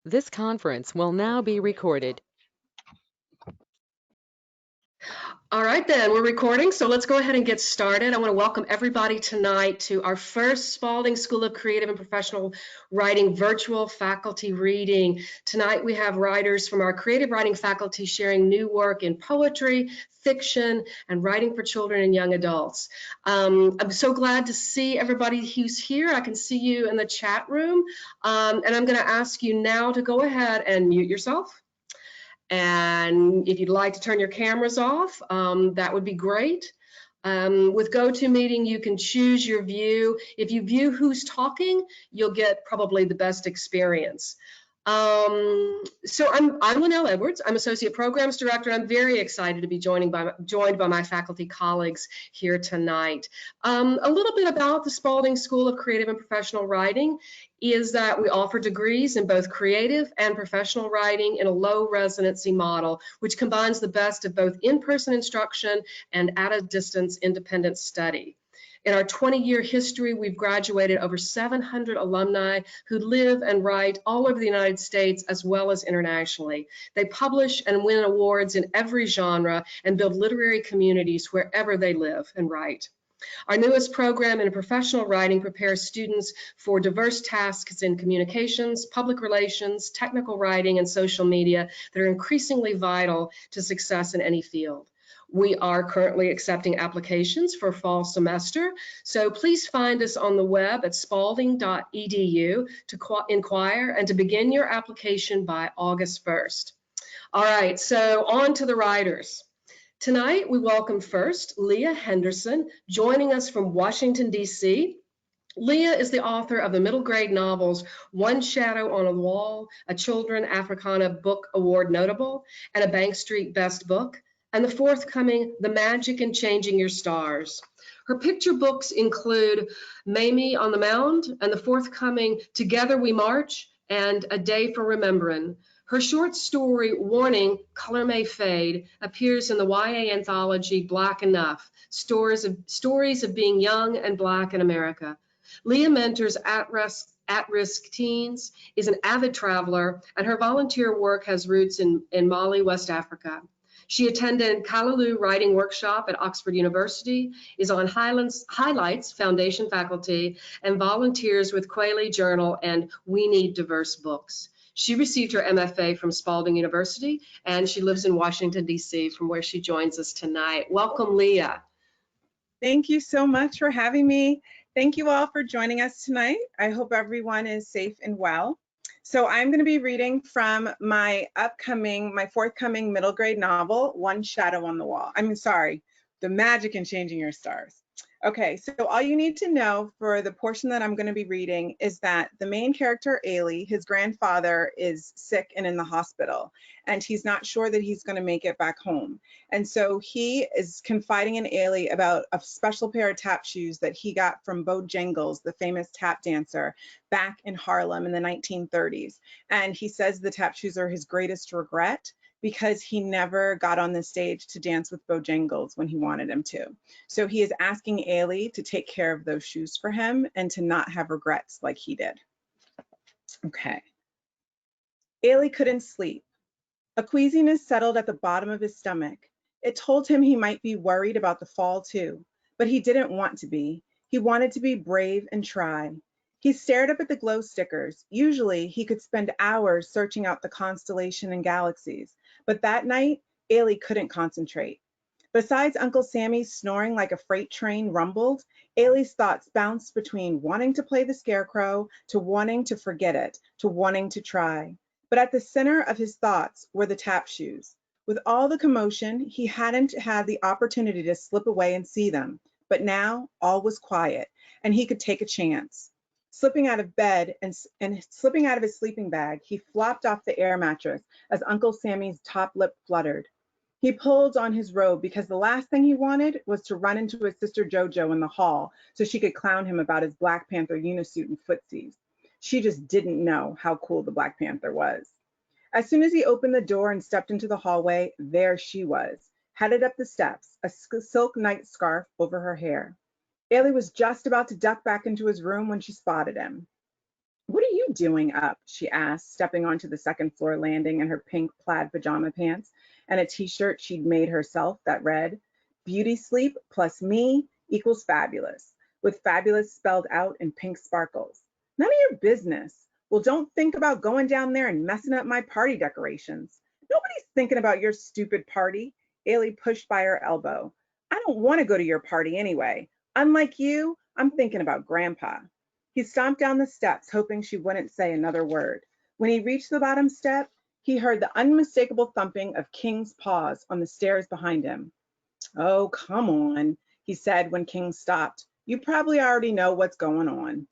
This conference will now be recorded. All right, then, we're recording, so let's go ahead and get started. I want to welcome everybody tonight to our first Spalding School of Creative and Professional Writing virtual faculty reading. Tonight, we have writers from our creative writing faculty sharing new work in poetry, fiction, and writing for children and young adults. I'm so glad to see everybody who's here. I can see you in the chat room, and I'm going to ask you now to go ahead and mute yourself. And if you'd like to turn your cameras off, that would be great. With GoToMeeting, you can choose your view. If you view who's talking, you'll get probably the best experience. So I'm Lynnell Edwards. I'm Associate Programs Director. I'm very excited to be joined by my faculty colleagues here tonight. A little bit about the Spalding School of Creative and Professional Writing is that we offer degrees in both creative and professional writing in a low residency model, which combines the best of both in-person instruction and at a distance independent study. In our 20-year history, we've graduated over 700 alumni who live and write all over the United States as well as internationally. They publish and win awards in every genre and build literary communities wherever they live and write. Our newest program in professional writing prepares students for diverse tasks in communications, public relations, technical writing, and social media that are increasingly vital to success in any field. We are currently accepting applications for fall semester, so please find us on the web at spalding.edu to inquire and to begin your application by August 1st. All right, so on to the writers. Tonight, we welcome first Leah Henderson, joining us from Washington, D.C. Leah is the author of the middle grade novels One Shadow on a Wall, a Children Africana Book Award Notable, and a Bank Street Best Book, and the forthcoming The Magic in Changing Your Stars. Her picture books include Mamie on the Mound and the forthcoming Together We March and A Day for Remembering. Her short story, Warning, Color May Fade, appears in the YA anthology Black Enough, stories of being young and Black in America. Leah mentors at-risk teens, is an avid traveler, and her volunteer work has roots in Mali, West Africa. She attended Callaloo Writing Workshop at Oxford University, is on Highlights Foundation faculty, and volunteers with Quayle Journal and We Need Diverse Books. She received her MFA from Spalding University, and she lives in Washington, D.C., from where she joins us tonight. Welcome, Leah. Thank you so much for having me. Thank you all for joining us tonight. I hope everyone is safe and well. So I'm going to be reading from my forthcoming middle grade novel, One Shadow on the Wall. The Magic in Changing Your Stars. Okay, so all you need to know for the portion that I'm going to be reading is that the main character, Ailey, his grandfather is sick and in the hospital, and he's not sure that he's going to make it back home. And so he is confiding in Ailey about a special pair of tap shoes that he got from Bojangles, the famous tap dancer, back in Harlem in the 1930s. And he says the tap shoes are his greatest regret, because he never got on the stage to dance with Bojangles when he wanted him to. So he is asking Ailey to take care of those shoes for him and to not have regrets like he did. Okay. Ailey couldn't sleep. A queasiness settled at the bottom of his stomach. It told him he might be worried about the fall too, but he didn't want to be. He wanted to be brave and try. He stared up at the glow stickers. Usually, he could spend hours searching out the constellation and galaxies, but that night, Ailey couldn't concentrate. Besides Uncle Sammy's snoring like a freight train rumbled, Ailey's thoughts bounced between wanting to play the scarecrow, to wanting to forget it, to wanting to try. But at the center of his thoughts were the tap shoes. With all the commotion, he hadn't had the opportunity to slip away and see them, but now all was quiet, and he could take a chance. Slipping out of bed and slipping out of his sleeping bag, he flopped off the air mattress as Uncle Sammy's top lip fluttered. He pulled on his robe because the last thing he wanted was to run into his sister JoJo in the hall so she could clown him about his Black Panther unisuit and footsies. She just didn't know how cool the Black Panther was. As soon as he opened the door and stepped into the hallway, there she was, headed up the steps, a silk night scarf over her hair. Ailey was just about to duck back into his room when she spotted him. "What are you doing up?" she asked, stepping onto the second floor landing in her pink plaid pajama pants and a t-shirt she'd made herself that read, "Beauty sleep plus me equals fabulous," with fabulous spelled out in pink sparkles. "None of your business. Well, don't think about going down there and messing up my party decorations. Nobody's thinking about your stupid party." Ailey pushed by her elbow. "I don't want to go to your party anyway. Unlike you, I'm thinking about Grandpa." He stomped down the steps, hoping she wouldn't say another word. When he reached the bottom step, he heard the unmistakable thumping of King's paws on the stairs behind him. "Oh, come on," he said when King stopped. "You probably already know what's going on."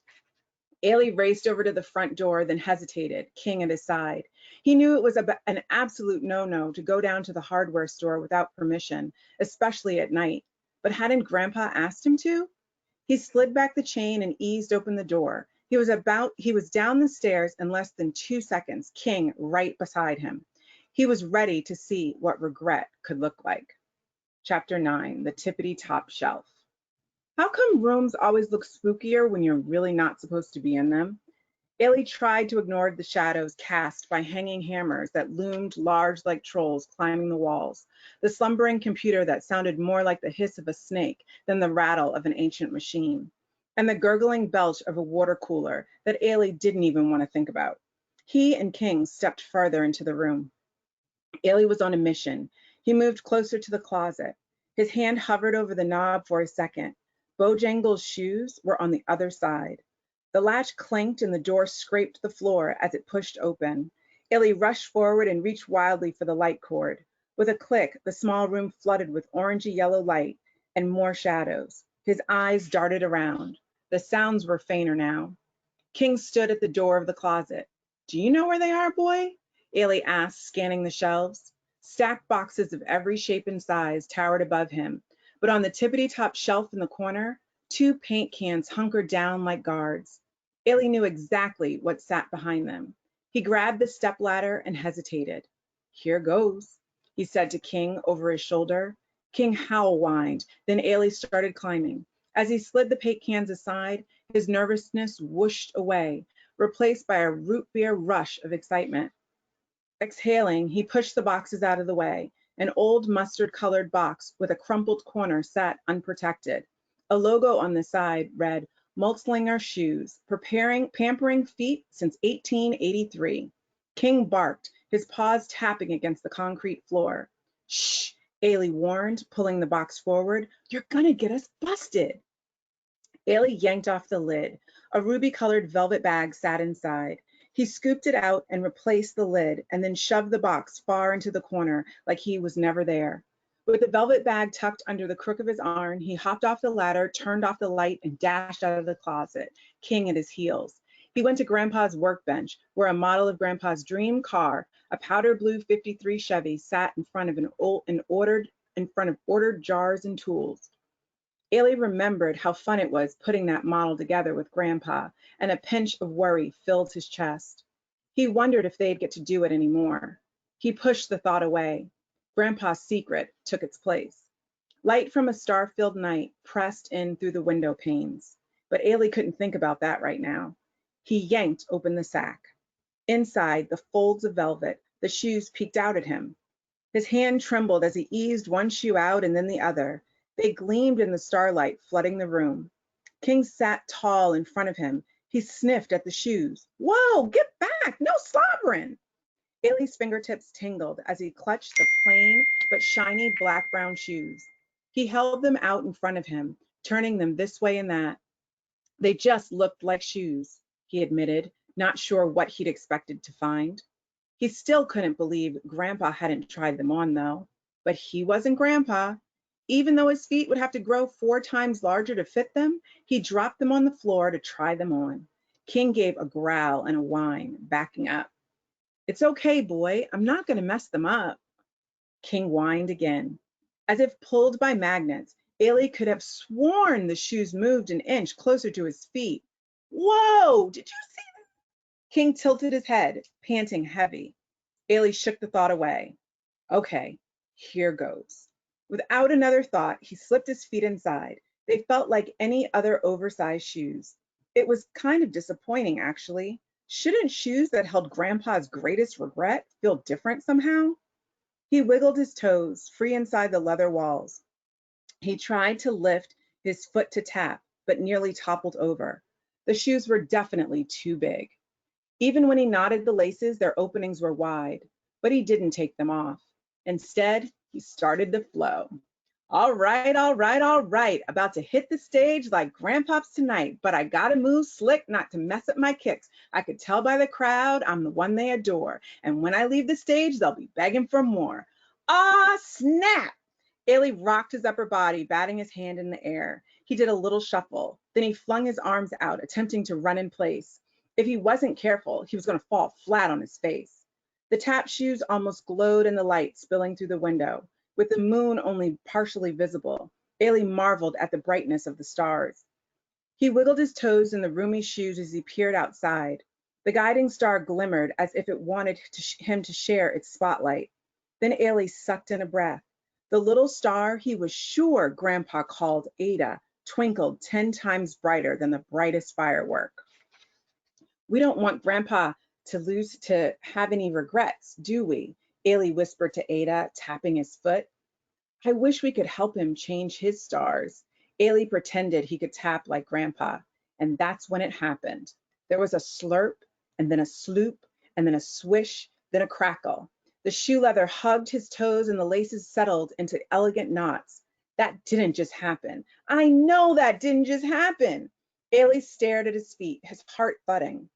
Ailey raced over to the front door, then hesitated, King at his side. He knew it was an absolute no-no to go down to the hardware store without permission, especially at night. But hadn't Grandpa asked him to? He slid back the chain and eased open the door. He was down the stairs in less than 2 seconds, King right beside him. He was ready to see what regret could look like. Chapter 9, the Tippity Top Shelf. How come rooms always look spookier when you're really not supposed to be in them? Ailey tried to ignore the shadows cast by hanging hammers that loomed large like trolls climbing the walls, the slumbering computer that sounded more like the hiss of a snake than the rattle of an ancient machine, and the gurgling belch of a water cooler that Ailey didn't even want to think about. He and King stepped farther into the room. Ailey was on a mission. He moved closer to the closet. His hand hovered over the knob for a second. Bojangles' shoes were on the other side. The latch clanked and the door scraped the floor as it pushed open. Ailey rushed forward and reached wildly for the light cord. With a click, the small room flooded with orangey yellow light and more shadows. His eyes darted around. The sounds were fainter now. King stood at the door of the closet. "Do you know where they are, boy?" Ailey asked, scanning the shelves. Stacked boxes of every shape and size towered above him, but on the tippity-top shelf in the corner, 2 paint cans hunkered down like guards. Ailey knew exactly what sat behind them. He grabbed the stepladder and hesitated. "Here goes," he said to King over his shoulder. King howl-whined, then Ailey started climbing. As he slid the paint cans aside, his nervousness whooshed away, replaced by a root beer rush of excitement. Exhaling, he pushed the boxes out of the way. An old mustard-colored box with a crumpled corner sat unprotected. A logo on the side read, "Multslinger Shoes, pampering feet since 1883. King barked, his paws tapping against the concrete floor. "Shh," Ailey warned, pulling the box forward. "You're gonna get us busted." Ailey yanked off the lid. A ruby-colored velvet bag sat inside. He scooped it out and replaced the lid, and then shoved the box far into the corner like he was never there. With the velvet bag tucked under the crook of his arm, he hopped off the ladder, turned off the light, and dashed out of the closet, King at his heels. He went to Grandpa's workbench, where a model of Grandpa's dream car, a powder blue '53 Chevy, sat in front of ordered jars and tools. Ailey remembered how fun it was putting that model together with Grandpa, and a pinch of worry filled his chest. He wondered if they'd get to do it anymore. He pushed the thought away. Grandpa's secret took its place. Light from a star-filled night pressed in through the window panes, but Ailey couldn't think about that right now. He yanked open the sack. Inside, the folds of velvet, the shoes peeked out at him. His hand trembled as he eased one shoe out and then the other. They gleamed in the starlight, flooding the room. King sat tall in front of him. He sniffed at the shoes. "Whoa, get back, no slobbering." Ailey's fingertips tingled as he clutched the plain but shiny black-brown shoes. He held them out in front of him, turning them this way and that. They just looked like shoes, he admitted, not sure what he'd expected to find. He still couldn't believe Grandpa hadn't tried them on, though. But he wasn't Grandpa. Even though his feet would have to grow 4 times larger to fit them, he dropped them on the floor to try them on. King gave a growl and a whine, backing up. "It's okay, boy. I'm not going to mess them up." King whined again. As if pulled by magnets, Ailey could have sworn the shoes moved an inch closer to his feet. "Whoa, did you see that?" King tilted his head, panting heavy. Ailey shook the thought away. "Okay, here goes." Without another thought, he slipped his feet inside. They felt like any other oversized shoes. It was kind of disappointing, actually. Shouldn't shoes that held Grandpa's greatest regret feel different somehow? He wiggled his toes, free inside the leather walls. He tried to lift his foot to tap, but nearly toppled over. The shoes were definitely too big. Even when he knotted the laces, their openings were wide, but he didn't take them off. Instead, he started to flow. All right, all right, all right. About to hit the stage like Grandpops tonight, but I gotta move slick not to mess up my kicks. I could tell by the crowd I'm the one they adore. And when I leave the stage, they'll be begging for more. Ah, snap! Ailey rocked his upper body, batting his hand in the air. He did a little shuffle. Then he flung his arms out, attempting to run in place. If he wasn't careful, he was going to fall flat on his face. The tap shoes almost glowed in the light spilling through the window. With the moon only partially visible, Ailey marveled at the brightness of the stars. He wiggled his toes in the roomy shoes as he peered outside. The guiding star glimmered as if it wanted him to share its spotlight. Then Ailey sucked in a breath. The little star he was sure Grandpa called Ada twinkled 10 times brighter than the brightest firework. We don't want Grandpa to have any regrets, do we? Ailey whispered to Ada, tapping his foot. I wish we could help him change his stars. Ailey pretended he could tap like Grandpa, and that's when it happened. There was a slurp, and then a sloop, and then a swish, then a crackle. The shoe leather hugged his toes and the laces settled into elegant knots. That didn't just happen. I know that didn't just happen. Ailey stared at his feet, his heart thudding.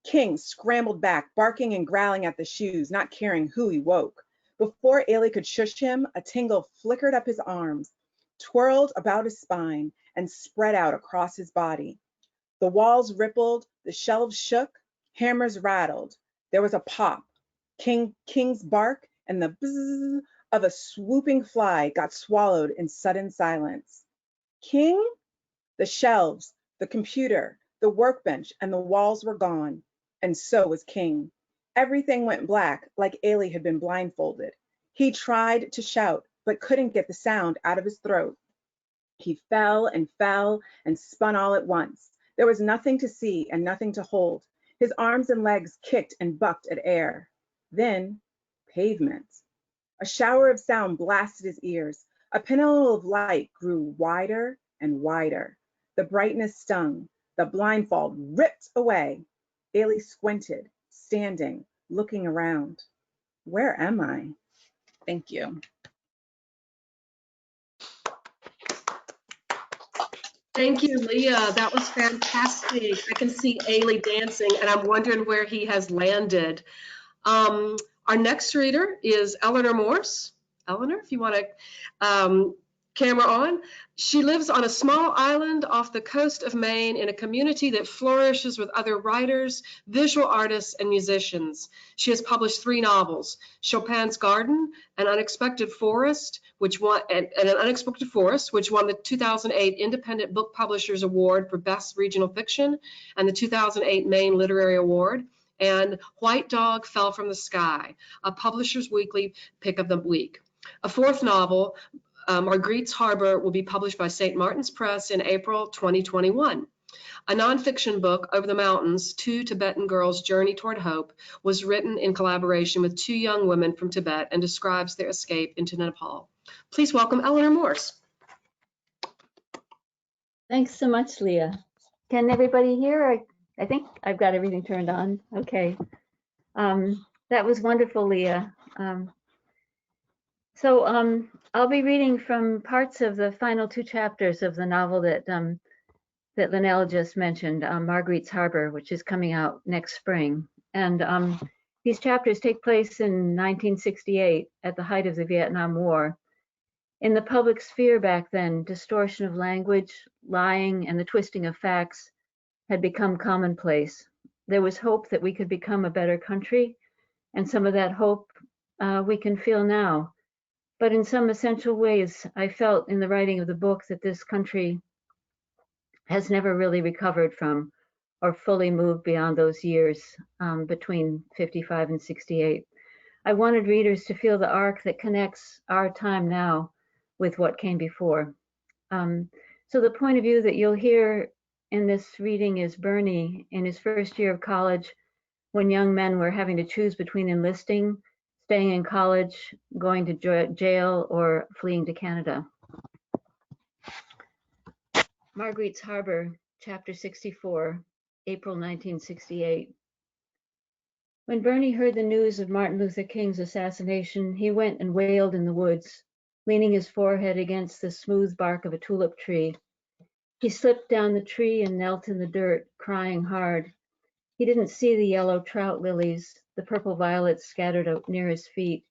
King scrambled back, barking and growling at the shoes, not caring who he woke. Before Ailey could shush him, a tingle flickered up his arms, twirled about his spine, and spread out across his body. The walls rippled, the shelves shook, hammers rattled. There was a pop. King's bark and the bzzz of a swooping fly got swallowed in sudden silence. King? The shelves, the computer, the workbench, and the walls were gone, and so was King. Everything went black, like Ailey had been blindfolded. He tried to shout, but couldn't get the sound out of his throat. He fell and spun all at once. There was nothing to see and nothing to hold. His arms and legs kicked and bucked at air. Then, pavement. A shower of sound blasted his ears. A pinhole of light grew wider and wider. The brightness stung. The blindfold ripped away. Ailey squinted, standing, looking around. Where am I? Thank you. Thank you, Leah. That was fantastic. I can see Ailey dancing, and I'm wondering where he has landed. Our next reader is Eleanor Morse. Eleanor, if you want to camera on. She lives on a small island off the coast of Maine in a community that flourishes with other writers, visual artists, and musicians. She has published 3 novels, Chopin's Garden, An Unexpected Forest, which won the 2008 Independent Book Publishers Award for Best Regional Fiction and the 2008 Maine Literary Award, and White Dog Fell from the Sky, a Publishers Weekly pick of the week. A 4th novel, Marguerite's Harbor, will be published by St. Martin's Press in April 2021. A nonfiction book, Over the Mountains, 2 Tibetan Girls' Journey Toward Hope, was written in collaboration with 2 young women from Tibet and describes their escape into Nepal. Please welcome Eleanor Morse. Thanks so much, Leah. Can everybody hear? I think I've got everything turned on. Okay. That was wonderful, Leah. I'll be reading from parts of the final 2 chapters of the novel that Lynnell just mentioned, Marguerite's Harbor, which is coming out next spring. And these chapters take place in 1968 at the height of the Vietnam War. In the public sphere back then, distortion of language, lying, and the twisting of facts had become commonplace. There was hope that we could become a better country, and some of that hope we can feel now. But in some essential ways, I felt in the writing of the book that this country has never really recovered from or fully moved beyond those years between 55 and 68. I wanted readers to feel the arc that connects our time now with what came before. So the point of view that you'll hear in this reading is Bernie in his first year of college, when young men were having to choose between enlisting, staying in college, going to jail, or fleeing to Canada. Marguerite's Harbor, Chapter 64, April 1968. When Bernie heard the news of Martin Luther King's assassination, he went and wailed in the woods, leaning his forehead against the smooth bark of a tulip tree. He slipped down the tree and knelt in the dirt, crying hard. He didn't see the yellow trout lilies, the purple violets scattered out near his feet.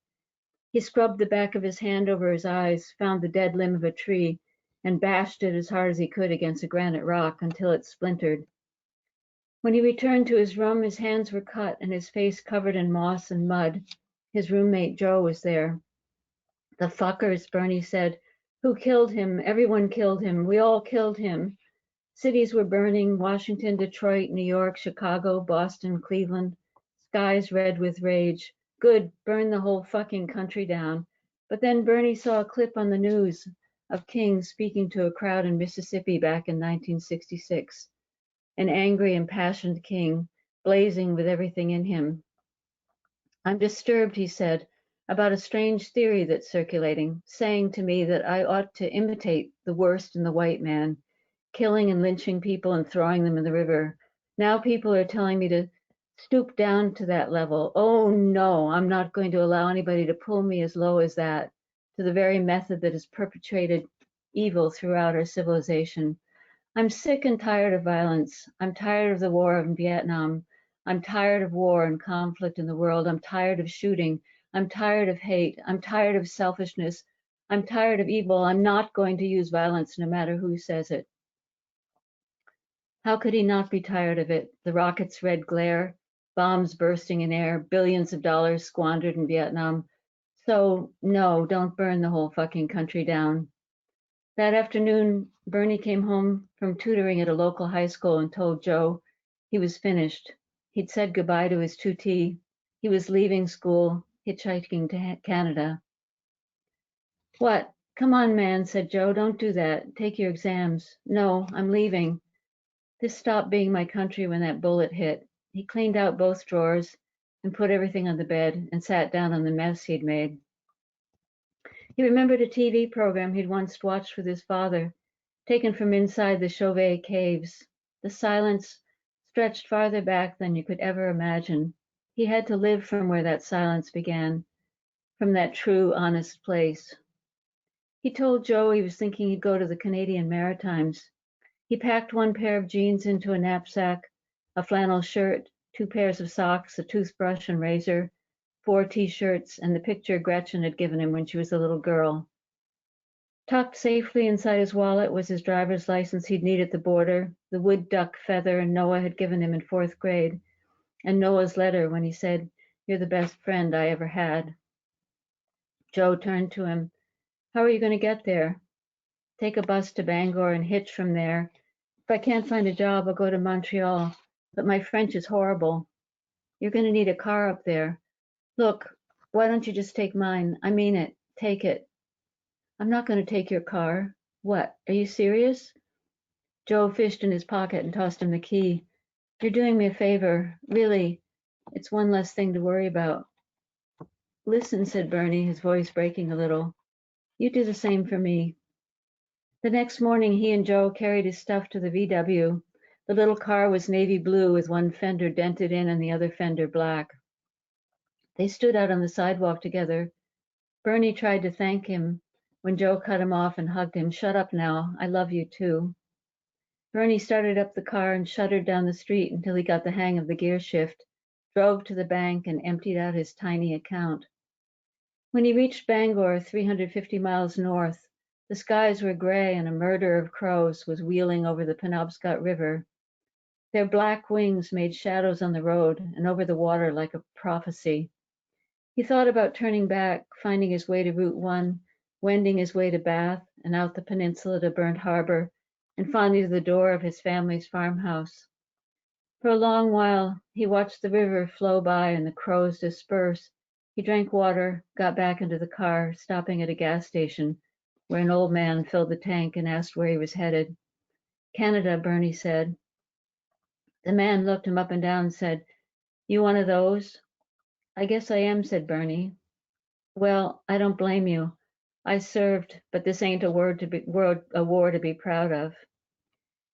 He scrubbed the back of his hand over his eyes, found the dead limb of a tree, and bashed it as hard as he could against a granite rock until it splintered. When he returned to his room, his hands were cut and his face covered in moss and mud. His roommate Joe was there. "The fuckers," Bernie said. "Who killed him? Everyone killed him. We all killed him." Cities were burning: Washington, Detroit, New York, Chicago, Boston, Cleveland. Skies red with rage. Good, burn the whole fucking country down. But then Bernie saw a clip on the news of King speaking to a crowd in Mississippi back in 1966. An angry, impassioned King, blazing with everything in him. "I'm disturbed," he said, "about a strange theory that's circulating, saying to me that I ought to imitate the worst in the white man, killing and lynching people and throwing them in the river. Now people are telling me to stoop down to that level. Oh no, I'm not going to allow anybody to pull me as low as that, to the very method that has perpetrated evil throughout our civilization. I'm sick and tired of violence. I'm tired of the war in Vietnam. I'm tired of war and conflict in the world. I'm tired of shooting. I'm tired of hate. I'm tired of selfishness. I'm tired of evil. I'm not going to use violence no matter who says it." How could he not be tired of it? The rockets' red glare, bombs bursting in air, billions of dollars squandered in Vietnam. So, no, don't burn the whole fucking country down. That afternoon, Bernie came home from tutoring at a local high school and told Joe he was finished. He'd said goodbye to his 2T. He was leaving school, hitchhiking to Canada. "What? Come on, man," said Joe. "Don't do that. Take your exams." "No, I'm leaving. This stopped being my country when that bullet hit." He cleaned out both drawers and put everything on the bed and sat down on the mess he'd made. He remembered a TV program he'd once watched with his father, taken from inside the Chauvet caves. The silence stretched farther back than you could ever imagine. He had to live from where that silence began, from that true, honest place. He told Joe he was thinking he'd go to the Canadian Maritimes. He packed one pair of jeans into a knapsack, a flannel shirt, 2 pairs of socks, a toothbrush and razor, 4 t-shirts, and the picture Gretchen had given him when she was a little girl. Tucked safely inside his wallet was his driver's license he'd need at the border, the wood duck feather Noah had given him in 4th grade, and Noah's letter when he said, "You're the best friend I ever had." Joe turned to him. "How are you going to get there?" "Take a bus to Bangor and hitch from there. If I can't find a job, I'll go to Montreal, but my French is horrible." "You're going to need a car up there." "Look, why don't you just take mine? I mean it. Take it." "I'm not going to take your car." "What? Are you serious?" Joe fished in his pocket and tossed him the key. "You're doing me a favor. Really. It's one less thing to worry about." "Listen," said Bernie, his voice breaking a little. "You do the same for me." The next morning, he and Joe carried his stuff to the VW. The little car was navy blue with one fender dented in and the other fender black. They stood out on the sidewalk together. Bernie tried to thank him when Joe cut him off and hugged him. "Shut up now. I love you too." Bernie started up the car and shuddered down the street until he got the hang of the gear shift, drove to the bank and emptied out his tiny account. When he reached Bangor, 350 miles north, the skies were gray and a murder of crows was wheeling over the Penobscot River. Their black wings made shadows on the road and over the water like a prophecy. He thought about turning back, finding his way to Route 1, wending his way to Bath and out the peninsula to Burnt Harbor, and finding the door of his family's farmhouse. For a long while, he watched the river flow by and the crows disperse. He drank water, got back into the car, stopping at a gas station where an old man filled the tank and asked where he was headed. Canada, Bernie said. The man looked him up and down and said, "You one of those?" "I guess I am," said Bernie. "Well, I don't blame you. I served, but this ain't a war to be proud of."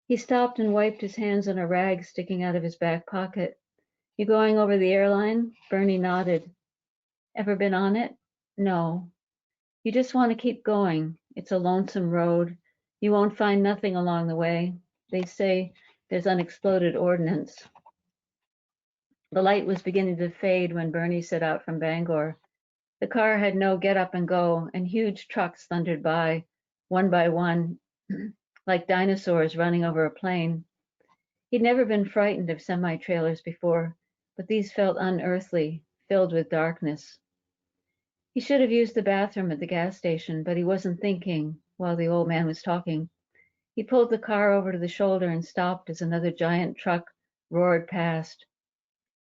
He stopped and wiped his hands on a rag sticking out of his back pocket. "You going over the airline?" Bernie nodded. "Ever been on it?" "No." "You just want to keep going. It's a lonesome road. You won't find nothing along the way. They say there's unexploded ordnance." The light was beginning to fade when Bernie set out from Bangor. The car had no get up and go, and huge trucks thundered by, one by one, like dinosaurs running over a plain. He'd never been frightened of semi-trailers before, but these felt unearthly, filled with darkness. He should have used the bathroom at the gas station, but he wasn't thinking while the old man was talking. He pulled the car over to the shoulder and stopped as another giant truck roared past.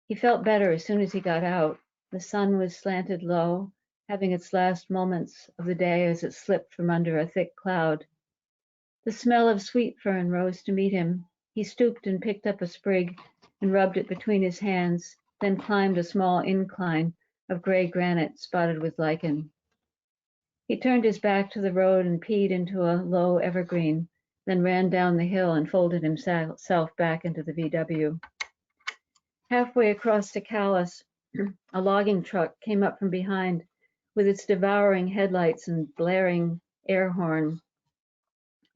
He felt better as soon as he got out. The sun was slanted low, having its last moments of the day as it slipped from under a thick cloud. The smell of sweet fern rose to meet him. He stooped and picked up a sprig and rubbed it between his hands, then climbed a small incline of gray granite spotted with lichen. He turned his back to the road and peed into a low evergreen, then ran down the hill and folded himself back into the VW. Halfway across to Calais, a logging truck came up from behind with its devouring headlights and blaring air horn.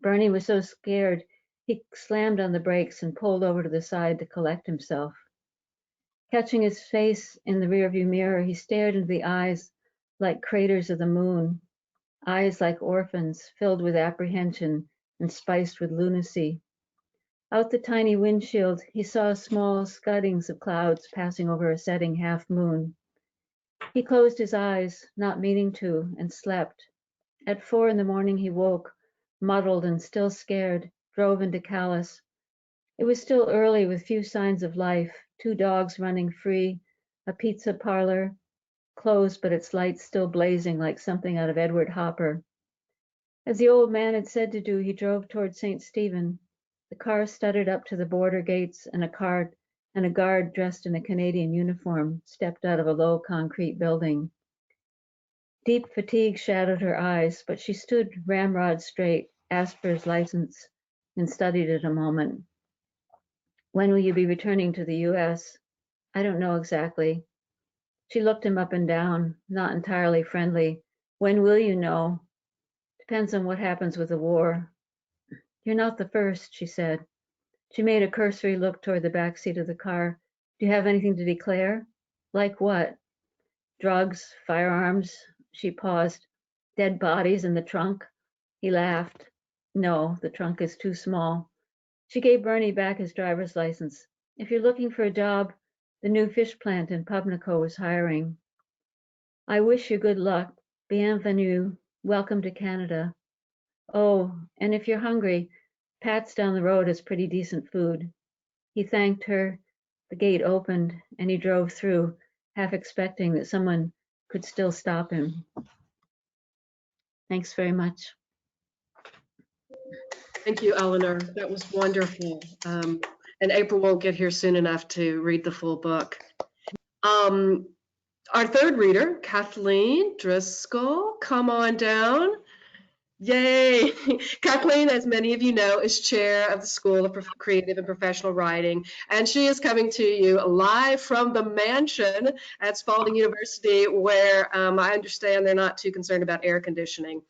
Bernie was so scared he slammed on the brakes and pulled over to the side to collect himself. Catching his face in the rearview mirror, he stared into the eyes like craters of the moon, eyes like orphans, filled with apprehension and spiced with lunacy. Out the tiny windshield, he saw small scuddings of clouds passing over a setting half moon. He closed his eyes, not meaning to, and slept. At 4 a.m. he woke, muddled and still scared, drove into Calais. It was still early with few signs of life, 2 dogs running free, a pizza parlor, closed but its lights still blazing like something out of Edward Hopper. As the old man had said to do, he drove toward St. Stephen. The car stuttered up to the border gates, and a guard dressed in a Canadian uniform stepped out of a low concrete building. Deep fatigue shadowed her eyes, but she stood ramrod straight, asked for his license, and studied it a moment. "When will you be returning to the US?" "I don't know exactly." She looked him up and down, not entirely friendly. "When will you know?" "Depends on what happens with the war." "You're not the first," she said. She made a cursory look toward the back seat of the car. "Do you have anything to declare?" "Like what?" "Drugs, firearms." She paused. "Dead bodies in the trunk?" He laughed. "No, the trunk is too small." She gave Bernie back his driver's license. "If you're looking for a job, the new fish plant in Pubnico is hiring." "I wish you good luck. Bienvenue. Welcome to Canada." "Oh, and if you're hungry, Pat's down the road has pretty decent food." He thanked her. The gate opened, and he drove through, half expecting that someone could still stop him. Thanks very much. Thank you, Eleanor. That was wonderful. And April won't get here soon enough to read the full book. Our third reader, Kathleen Driscoll, come on down. Yay! Kathleen, as many of you know, is chair of the School of Creative and Professional Writing, and she is coming to you live from the mansion at Spalding University, where I understand they're not too concerned about air conditioning.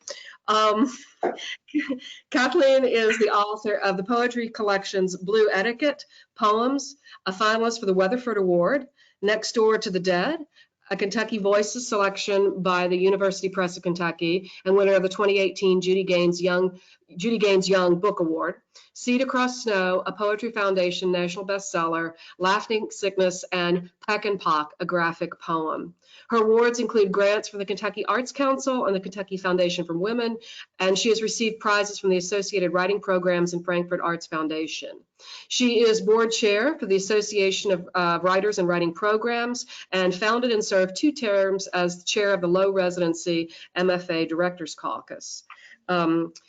Kathleen is the author of the poetry collections Blue Etiquette Poems, a finalist for the Weatherford Award, Next Door to the Dead, a Kentucky Voices selection by the University Press of Kentucky, and winner of the 2018 Judy Gaines Young Book Award. Seed Across Snow, a Poetry Foundation national bestseller, Laughing Sickness, and Peck and Pock, a graphic poem. Her awards include grants from the Kentucky Arts Council and the Kentucky Foundation for Women, and she has received prizes from the Associated Writing Programs and Frankfurt Arts Foundation. She is board chair for the Association of Writers and Writing Programs, and founded and served 2 terms as the chair of the Low Residency MFA Directors Caucus. Directors Caucus.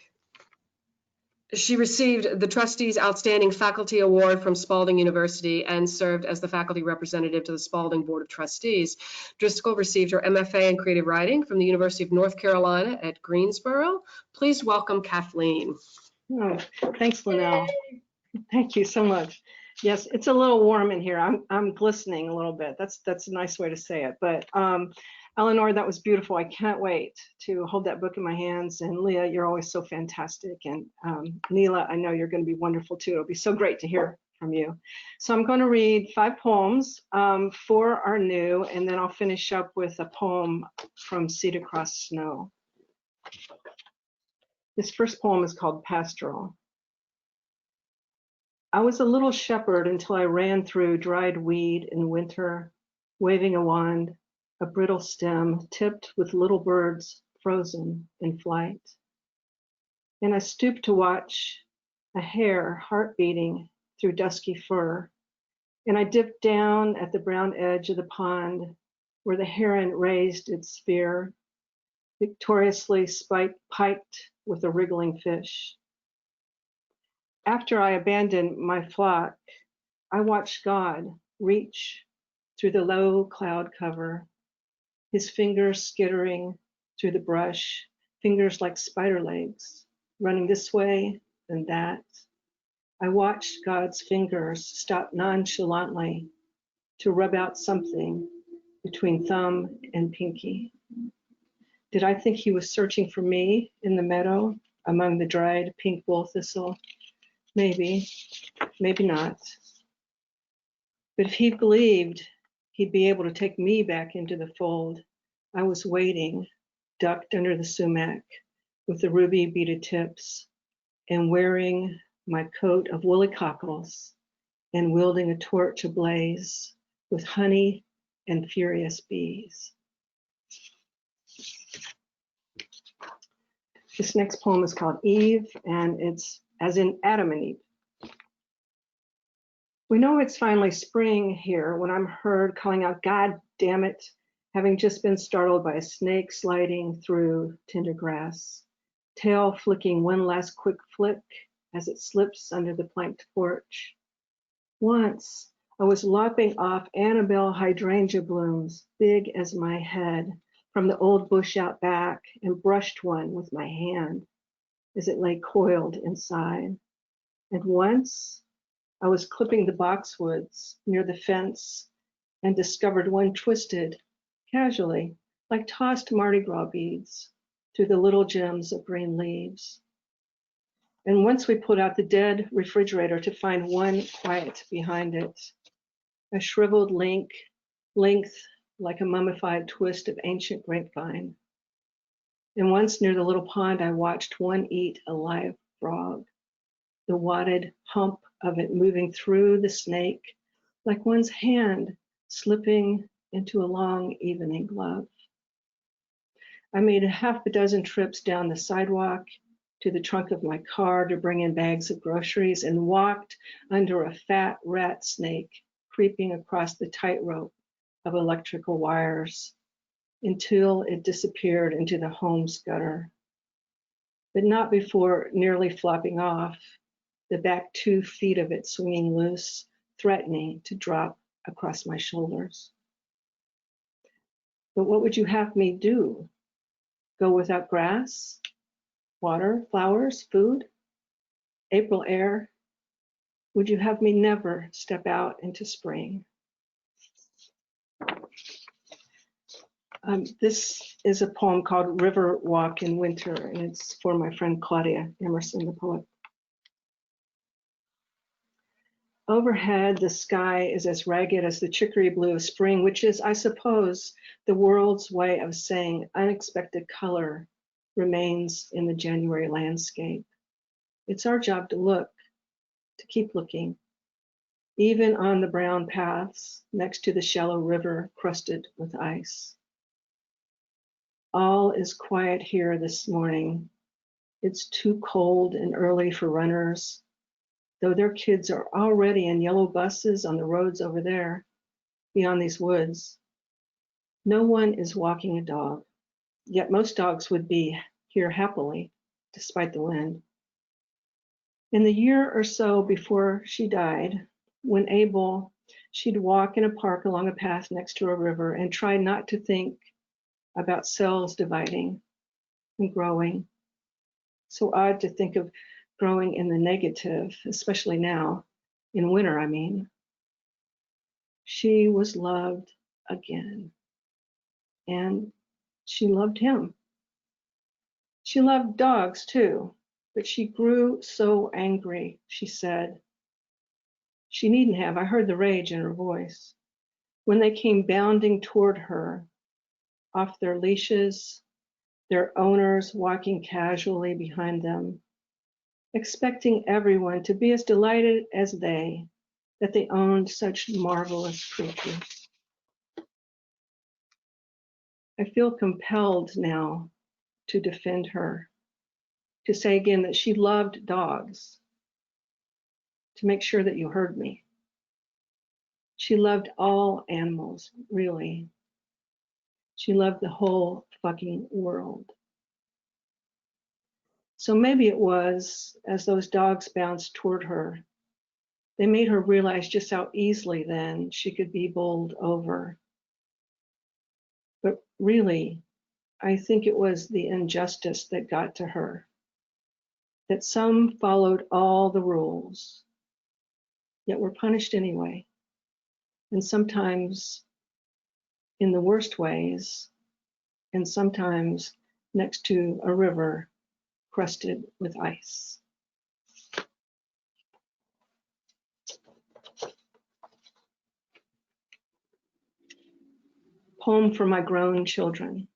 Kathleen, She received the Trustees Outstanding Faculty Award from Spalding University and served as the faculty representative to the Spalding Board of Trustees. Driskell received her MFA in Creative Writing from the University of North Carolina at Greensboro. Please welcome Kathleen. Oh, thanks, Lynnell. Thank you so much. Yes, it's a little warm in here. I'm glistening a little bit. That's a nice way to say it. But Eleanor, that was beautiful. I can't wait to hold that book in my hands. And Leah, you're always so fantastic. And Neela, I know you're going to be wonderful too. It'll be so great to hear from you. So I'm going to read 5 poems. 4 are new, and then I'll finish up with a poem from Seed Across Snow. This first poem is called Pastoral. I was a little shepherd until I ran through dried weed in winter, waving a wand, a brittle stem tipped with little birds frozen in flight. And I stooped to watch a hare heart beating through dusky fur. And I dipped down at the brown edge of the pond where the heron raised its spear, victoriously piked with a wriggling fish. After I abandoned my flock, I watched God reach through the low cloud cover, his fingers skittering through the brush, fingers like spider legs, running this way and that. I watched God's fingers stop nonchalantly to rub out something between thumb and pinky. Did I think he was searching for me in the meadow among the dried pink bull thistle? Maybe, maybe not. But if he believed he'd be able to take me back into the fold, I was waiting, ducked under the sumac with the ruby beaded tips and wearing my coat of woolly cockles and wielding a torch ablaze with honey and furious bees. This next poem is called Eve, and it's as in Adam and Eve. We know it's finally spring here when I'm heard calling out, God damn it, having just been startled by a snake sliding through tender grass, tail flicking one last quick flick as it slips under the planked porch. Once I was lopping off Annabelle hydrangea blooms, big as my head, from the old bush out back and brushed one with my hand as it lay coiled inside. And once I was clipping the boxwoods near the fence and discovered one twisted casually, like tossed Mardi Gras beads, through the little gems of green leaves. And once we pulled out the dead refrigerator to find one quiet behind it, a shriveled length like a mummified twist of ancient grapevine. And once near the little pond, I watched one eat a live frog, the wadded hump of it moving through the snake like one's hand slipping into a long evening glove. I made a half a dozen trips down the sidewalk to the trunk of my car to bring in bags of groceries and walked under a fat rat snake creeping across the tightrope of electrical wires until it disappeared into the home's gutter, but not before nearly flopping off, the back 2 feet of it swinging loose, threatening to drop across my shoulders. But what would you have me do? Go without grass, water, flowers, food, April air? Would you have me never step out into spring? This is a poem called River Walk in Winter, and it's for my friend Claudia Emerson, the poet. Overhead, the sky is as ragged as the chicory blue of spring, which is, I suppose, the world's way of saying unexpected color remains in the January landscape. It's our job to look, to keep looking, even on the brown paths next to the shallow river crusted with ice. All is quiet here this morning. It's too cold and early for runners, though their kids are already in yellow buses on the roads over there, beyond these woods. No one is walking a dog, yet most dogs would be here happily, despite the wind. In the year or so before she died, when able, she'd walk in a park along a path next to a river and try not to think about cells dividing and growing. So odd to think of growing in the negative, especially now, in winter, I mean. She was loved again, and she loved him. She loved dogs too, but she grew so angry, she said. She needn't have, I heard the rage in her voice. When they came bounding toward her, off their leashes, their owners walking casually behind them, expecting everyone to be as delighted as they that they owned such marvelous creatures. I feel compelled now to defend her, to say again that she loved dogs, to make sure that you heard me. She loved all animals, really. She loved the whole fucking world. So maybe it was, as those dogs bounced toward her, they made her realize just how easily then she could be bowled over. But really, I think it was the injustice that got to her, that some followed all the rules, yet were punished anyway, and sometimes in the worst ways, and sometimes next to a river crusted with ice. Poem for my grown children.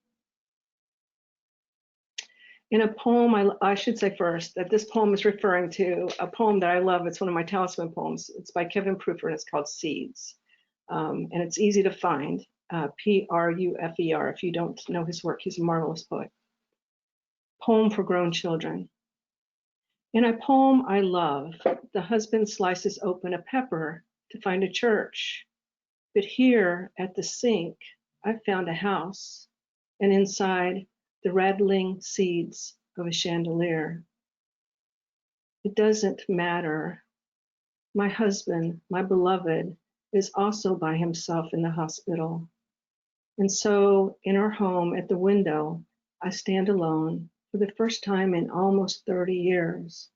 In a poem, I should say first that this poem is referring to a poem that I love. It's one of my talisman poems. It's by Kevin Pruffer and it's called Seeds. And it's easy to find, P-R-U-F-E-R. If you don't know his work, he's a marvelous poet. Poem for grown children. In a poem I love, the husband slices open a pepper to find a church. But here at the sink, I've found a house, and inside the rattling seeds of a chandelier. It doesn't matter. My husband, my beloved, is also by himself in the hospital. And so in our home at the window, I stand alone for the first time in almost 30 years.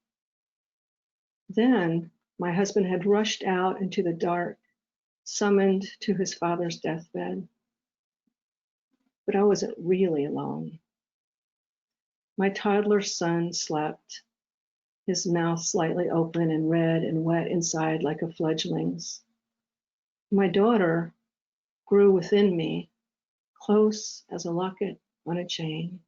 Then my husband had rushed out into the dark, summoned to his father's deathbed. But I wasn't really alone. My toddler son slept, his mouth slightly open and red and wet inside like a fledgling's. My daughter grew within me, close as a locket on a chain.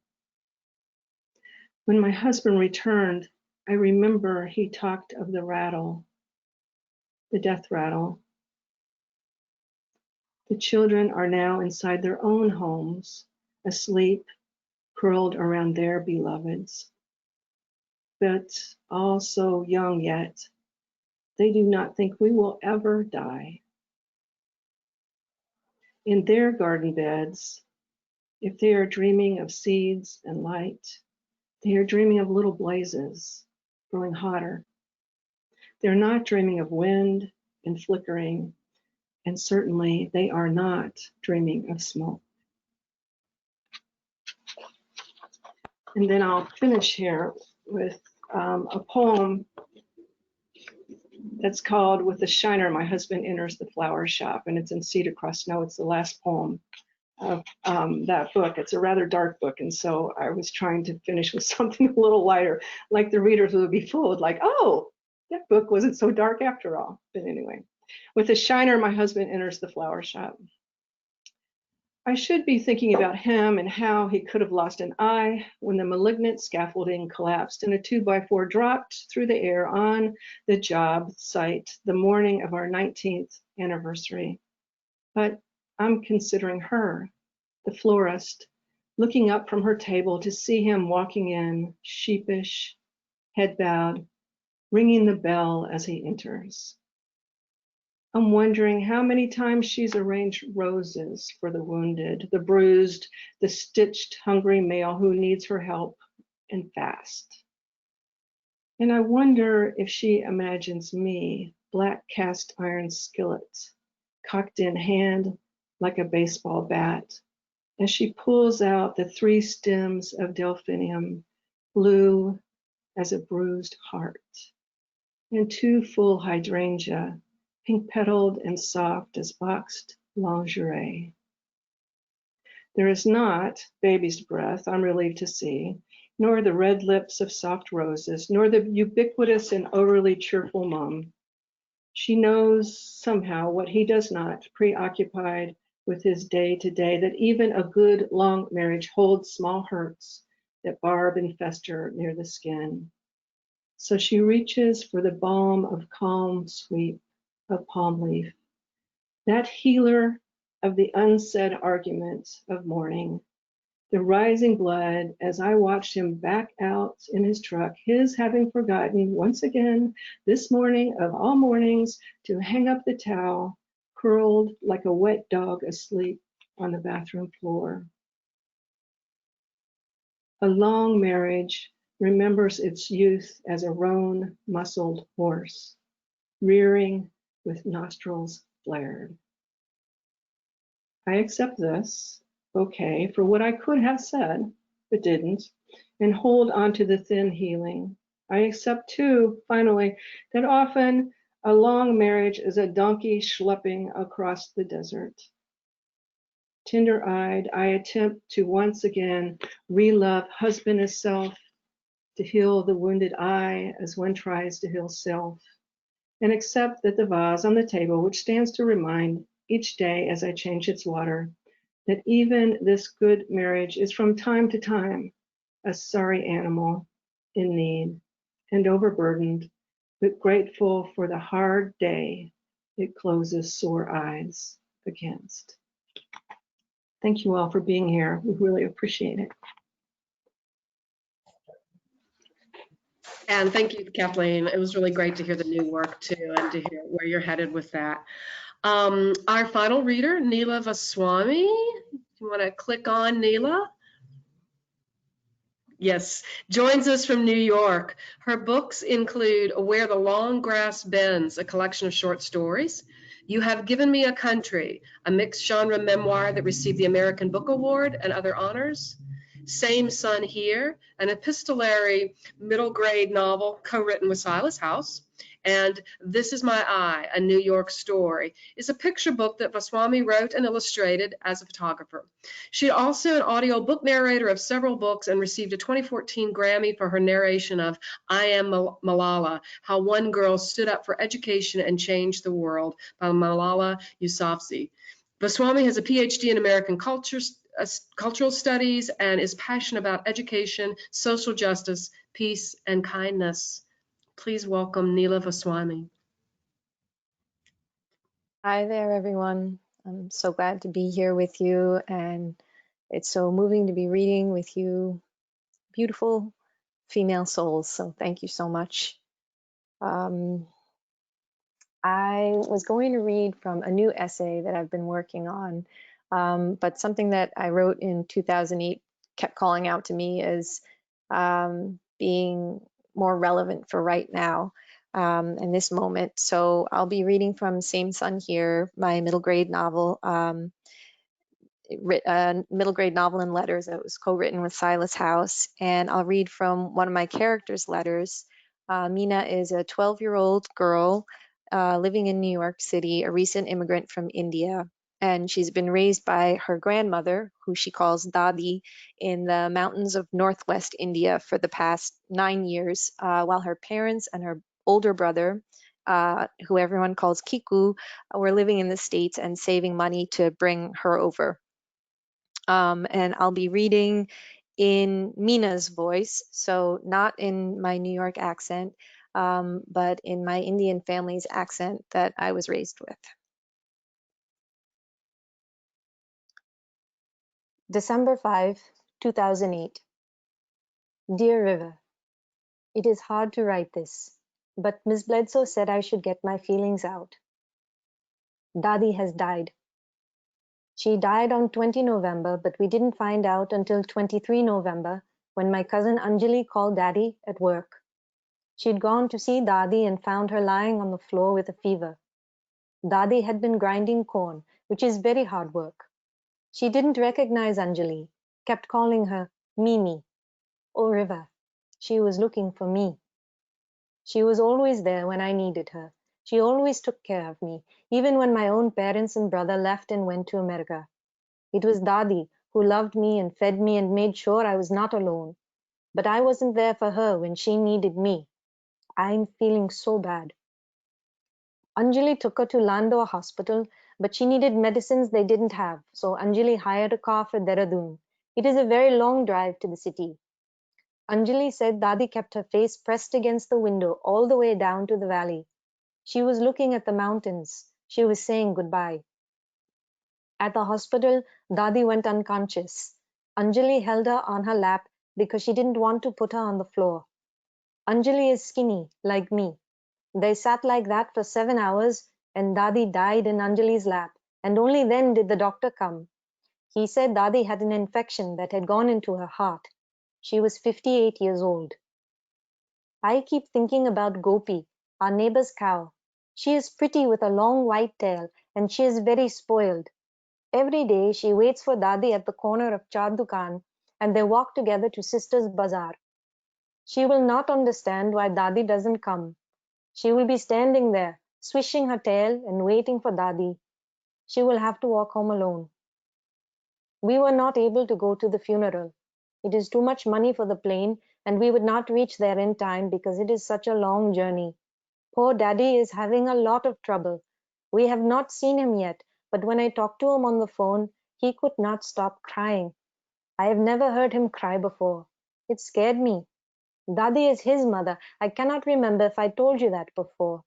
When my husband returned, I remember he talked of the rattle, the death rattle. The children are now inside their own homes, asleep, curled around their beloveds. But all so young yet, they do not think we will ever die. In their garden beds, if they are dreaming of seeds and light, they are dreaming of little blazes growing hotter. They're not dreaming of wind and flickering, and certainly they are not dreaming of smoke. And then I'll finish here with a poem that's called With the Shiner, My Husband Enters the Flower Shop, and it's in Cedar Cross Snow. It's the last poem of that book. It's a rather dark book, and so I was trying to finish with something a little lighter, like the readers would be fooled, like, oh, that book wasn't so dark after all. But anyway, with the shiner, my husband enters the flower shop. I should be thinking about him and how he could have lost an eye when the malignant scaffolding collapsed and a 2x4 dropped through the air on the job site the morning of our 19th anniversary. But I'm considering her, the florist, looking up from her table to see him walking in, sheepish, head bowed, ringing the bell as he enters. I'm wondering how many times she's arranged roses for the wounded, the bruised, the stitched, hungry male who needs her help and fast. And I wonder if she imagines me, black cast iron skillet, cocked in hand like a baseball bat, as she pulls out the 3 stems of delphinium, blue as a bruised heart, and 2 full hydrangea, pink petaled and soft as boxed lingerie. There is not baby's breath, I'm relieved to see, nor the red lips of soft roses, nor the ubiquitous and overly cheerful mom. She knows somehow what he does not, preoccupied with his day-to-day, that even a good long marriage holds small hurts that barb and fester near the skin. So she reaches for the balm of calm sweep of palm leaf, that healer of the unsaid arguments of mourning, the rising blood as I watched him back out in his truck, his having forgotten once again this morning of all mornings to hang up the towel, curled like a wet dog asleep on the bathroom floor. A long marriage remembers its youth as a roan, muscled horse, rearing with nostrils flared. I accept this, okay, for what I could have said, but didn't, and hold on to the thin healing. I accept too, finally, that often a long marriage is a donkey schlepping across the desert. Tender-eyed, I attempt to once again re-love husband as self, to heal the wounded I as one tries to heal self, and accept that the vase on the table, which stands to remind each day as I change its water, that even this good marriage is from time to time a sorry animal in need and overburdened, but grateful for the hard day it closes sore eyes against. Thank you all for being here. We really appreciate it. And thank you, Kathleen. It was really great to hear the new work too, and to hear where you're headed with that. Our final reader, Neela Vaswani. You want to click on Neela? Yes, joins us from New York. Her books include Where the Long Grass Bends, a collection of short stories. You Have Given Me a Country, a mixed genre memoir that received the American Book Award and other honors. Same Sun Here, an epistolary middle grade novel co-written with Silas House. And This Is My Eye, a New York Story, is a picture book that Vaswani wrote and illustrated as a photographer. She also an audio book narrator of several books and received a 2014 Grammy for her narration of I Am Malala, How One Girl Stood Up for Education and Changed the World by Malala Yousafzai. Vaswani has a PhD in American cultural studies and is passionate about education, social justice, peace, and kindness. Please welcome Neela Vaswani. Hi there, everyone. I'm so glad to be here with you, and it's so moving to be reading with you, beautiful female souls. So thank you so much. I was going to read from a new essay that I've been working on, but something that I wrote in 2008 kept calling out to me as being more relevant for right now. In this moment. So I'll be reading from Same Sun Here, my middle grade novel, middle grade novel in letters that was co-written with Silas House. And I'll read from one of my characters' letters. Mina is a 12-year-old girl living in New York City, a recent immigrant from India. And she's been raised by her grandmother, who she calls Dadi, in the mountains of Northwest India for the past 9 years, while her parents and her older brother, who everyone calls Kiku, were living in the States and saving money to bring her over. And I'll be reading in Mina's voice, so not in my New York accent, but in my Indian family's accent that I was raised with. December 5, 2008. Dear River, it is hard to write this, but Miss Bledsoe said I should get my feelings out. Dadi has died. She died on 20 November, but we didn't find out until 23 November when my cousin Anjali called Daddy at work. She'd gone to see Dadi and found her lying on the floor with a fever. Dadi had been grinding corn, which is very hard work. She didn't recognize Anjali, kept calling her Mimi. Oh, River. She was looking for me. She was always there when I needed her. She always took care of me, even when my own parents and brother left and went to America. It was Dadi who loved me and fed me and made sure I was not alone. But I wasn't there for her when she needed me. I'm feeling so bad. Anjali took her to Landau Hospital, but she needed medicines they didn't have, so Anjali hired a car for Dehradun. It is a very long drive to the city. Anjali said Dadi kept her face pressed against the window all the way down to the valley. She was looking at the mountains. She was saying goodbye. At the hospital, Dadi went unconscious. Anjali held her on her lap because she didn't want to put her on the floor. Anjali is skinny, like me. They sat like that for 7 hours, and Dadi died in Anjali's lap, and only then did the doctor come. He said Dadi had an infection that had gone into her heart. She was 58 years old. I keep thinking about Gopi, our neighbor's cow. She is pretty with a long white tail, and she is very spoiled. Every day she waits for Dadi at the corner of Char Dukan, and they walk together to Sisters' Bazaar. She will not understand why Dadi doesn't come. She will be standing there, swishing her tail and waiting for Dadi. She will have to walk home alone. We were not able to go to the funeral. It is too much money for the plane, and we would not reach there in time because it is such a long journey. Poor Daddy is having a lot of trouble. We have not seen him yet, but when I talked to him on the phone, he could not stop crying. I have never heard him cry before. It scared me. Dadi is his mother. I cannot remember if I told you that before.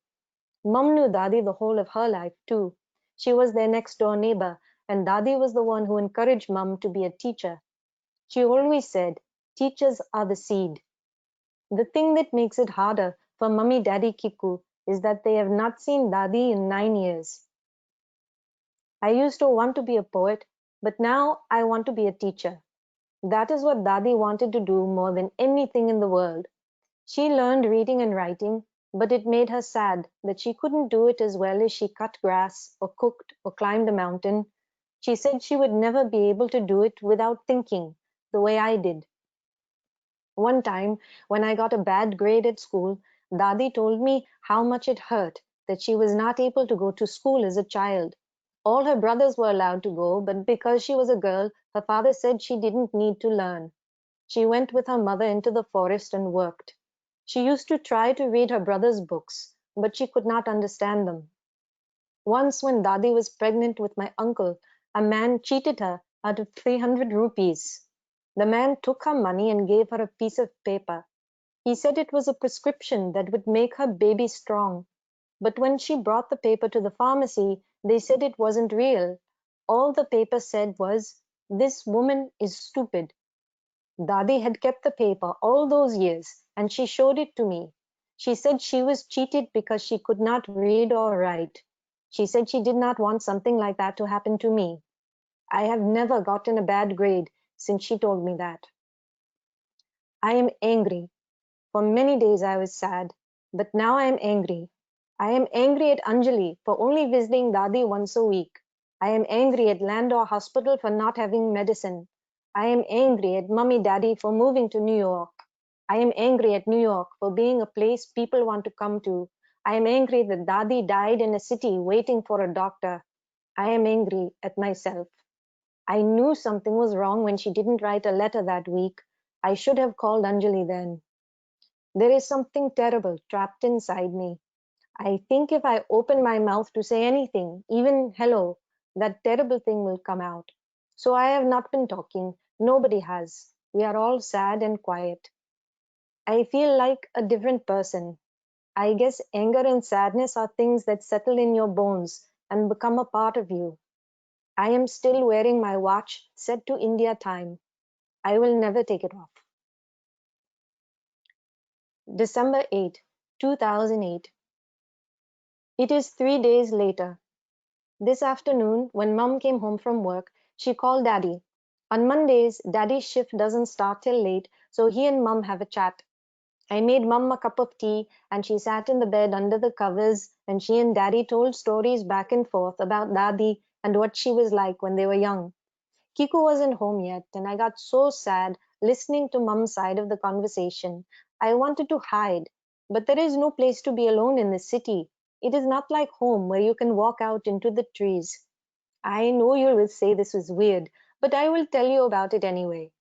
Mum knew Dadi the whole of her life, too. She was their next-door neighbor, and Dadi was the one who encouraged Mum to be a teacher. She always said, teachers are the seed. The thing that makes it harder for Mummy Daddy Kiku is that they have not seen Dadi in 9 years. I used to want to be a poet, but now I want to be a teacher. That is what Dadi wanted to do more than anything in the world. She learned reading and writing, but it made her sad that she couldn't do it as well as she cut grass or cooked or climbed a mountain. She said she would never be able to do it without thinking, the way I did. One time, when I got a bad grade at school, Dadi told me how much it hurt that she was not able to go to school as a child. All her brothers were allowed to go, but because she was a girl, her father said she didn't need to learn. She went with her mother into the forest and worked. She used to try to read her brother's books, but she could not understand them. Once when Dadi was pregnant with my uncle, a man cheated her out of 300 rupees. The man took her money and gave her a piece of paper. He said it was a prescription that would make her baby strong. But when she brought the paper to the pharmacy, they said it wasn't real. All the paper said was, "This woman is stupid." Dadi had kept the paper all those years, and she showed it to me. She said she was cheated because she could not read or write. She said she did not want something like that to happen to me. I have never gotten a bad grade since she told me that. I am angry. For many days I was sad, but now I am angry. I am angry at Anjali for only visiting Dadi once a week. I am angry at Landau Hospital for not having medicine. I am angry at Mummy Daddy for moving to New York. I am angry at New York for being a place people want to come to. I am angry that Dadi died in a city waiting for a doctor. I am angry at myself. I knew something was wrong when she didn't write a letter that week. I should have called Anjali then. There is something terrible trapped inside me. I think if I open my mouth to say anything, even hello, that terrible thing will come out. So I have not been talking. Nobody has. We are all sad and quiet. I feel like a different person. I guess anger and sadness are things that settle in your bones and become a part of you. I am still wearing my watch set to India time. I will never take it off. December 8, 2008. It is 3 days later. This afternoon, when Mum came home from work, she called Daddy. On Mondays, Daddy's shift doesn't start till late, so he and Mum have a chat. I made Mum a cup of tea and she sat in the bed under the covers and she and Daddy told stories back and forth about Dadi and what she was like when they were young. Kiku wasn't home yet and I got so sad listening to Mum's side of the conversation. I wanted to hide, but there is no place to be alone in the city. It is not like home where you can walk out into the trees. I know you will say this is weird, but I will tell you about it anyway.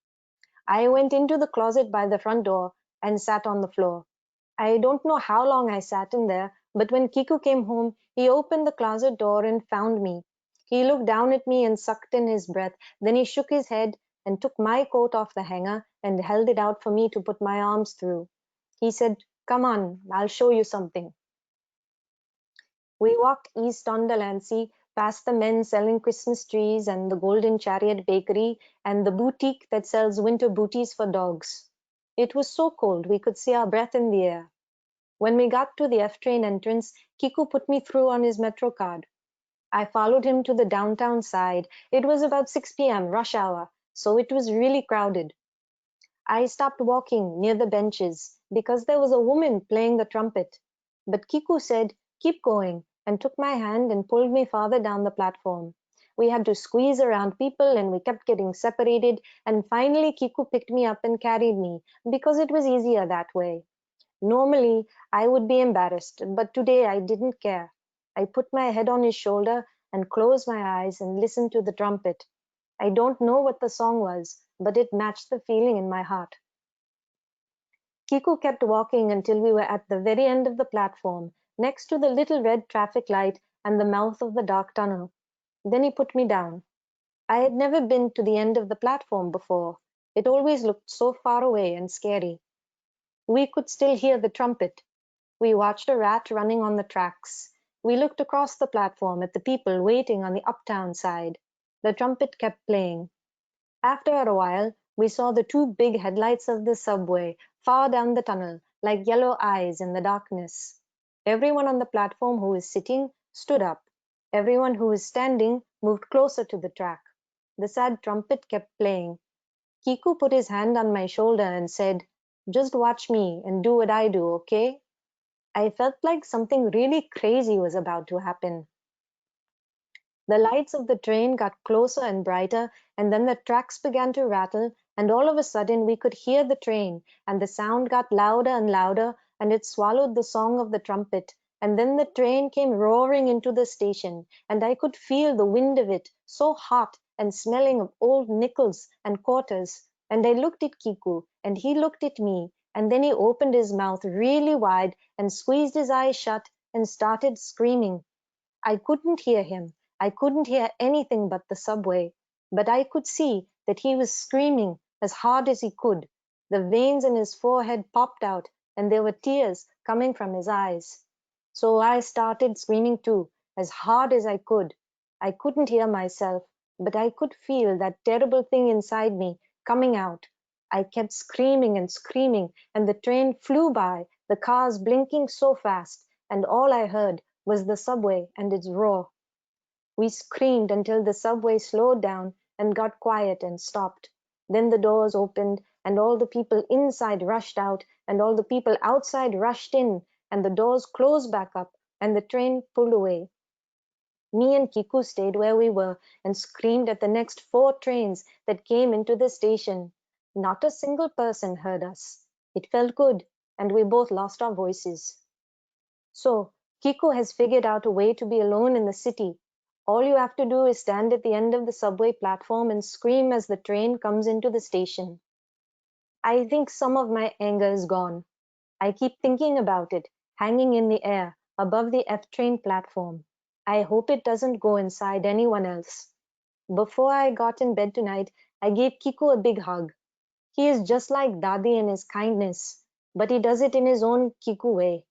I went into the closet by the front door and sat on the floor. I don't know how long I sat in there, but when Kiku came home, he opened the closet door and found me. He looked down at me and sucked in his breath. Then he shook his head and took my coat off the hanger and held it out for me to put my arms through. He said, "Come on, I'll show you something." We walked east on Delancey, past the men selling Christmas trees and the Golden Chariot Bakery and the boutique that sells winter booties for dogs. It was so cold we could see our breath in the air. When we got to the F train entrance, Kiku put me through on his Metro card. I followed him to the downtown side. It was about 6 p.m., rush hour, so it was really crowded. I stopped walking near the benches because there was a woman playing the trumpet. But Kiku said, "Keep going," and took my hand and pulled me farther down the platform. We had to squeeze around people and we kept getting separated, and finally Kiku picked me up and carried me because it was easier that way. Normally, I would be embarrassed, but today I didn't care. I put my head on his shoulder and closed my eyes and listened to the trumpet. I don't know what the song was, but it matched the feeling in my heart. Kiku kept walking until we were at the very end of the platform, next to the little red traffic light and the mouth of the dark tunnel. Then he put me down. I had never been to the end of the platform before. It always looked so far away and scary. We could still hear the trumpet. We watched a rat running on the tracks. We looked across the platform at the people waiting on the uptown side. The trumpet kept playing. After a while, we saw the two big headlights of the subway far down the tunnel, like yellow eyes in the darkness. Everyone on the platform who was sitting stood up. Everyone who was standing moved closer to the track. The sad trumpet kept playing. Kiku put his hand on my shoulder and said, "Just watch me and do what I do, okay?" I felt like something really crazy was about to happen. The lights of the train got closer and brighter, and then the tracks began to rattle, and all of a sudden we could hear the train, and the sound got louder and louder, and it swallowed the song of the trumpet, and then the train came roaring into the station, and I could feel the wind of it, so hot and smelling of old nickels and quarters, and I looked at Kiku, and he looked at me, and then he opened his mouth really wide and squeezed his eyes shut and started screaming. I couldn't hear him. I couldn't hear anything but the subway, but I could see that he was screaming as hard as he could. The veins in his forehead popped out, and there were tears coming from his eyes. So I started screaming too, as hard as I could. I couldn't hear myself, but I could feel that terrible thing inside me coming out. I kept screaming and screaming, and the train flew by, the cars blinking so fast, and all I heard was the subway and its roar. We screamed until the subway slowed down and got quiet and stopped. Then the doors opened and all the people inside rushed out and all the people outside rushed in and the doors closed back up and the train pulled away. Me and Kiku stayed where we were and screamed at the next 4 trains that came into the station. Not a single person heard us. It felt good and we both lost our voices. So, Kiku has figured out a way to be alone in the city. All you have to do is stand at the end of the subway platform and scream as the train comes into the station. I think some of my anger is gone. I keep thinking about it, hanging in the air above the F train platform. I hope it doesn't go inside anyone else. Before I got in bed tonight, I gave Kiku a big hug. He is just like Dadi in his kindness, but he does it in his own Kiku way.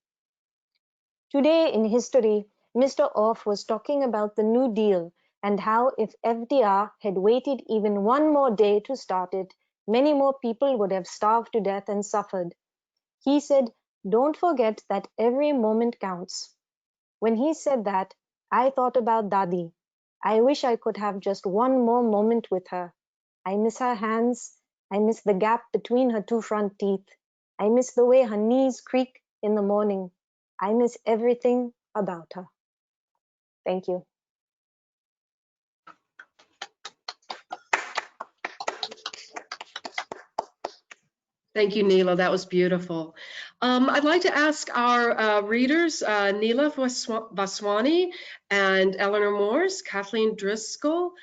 Today in history, Mr. Off was talking about the New Deal and how if FDR had waited even one more day to start it, many more people would have starved to death and suffered. He said, "Don't forget that every moment counts." When he said that, I thought about Dadi. I wish I could have just one more moment with her. I miss her hands. I miss the gap between her 2 front teeth. I miss the way her knees creak in the morning. I miss everything about her. Thank you. Thank you, Neela. That was beautiful. I'd like to ask our readers, Neela Vaswani and Eleanor Morse, Kathleen Driscoll,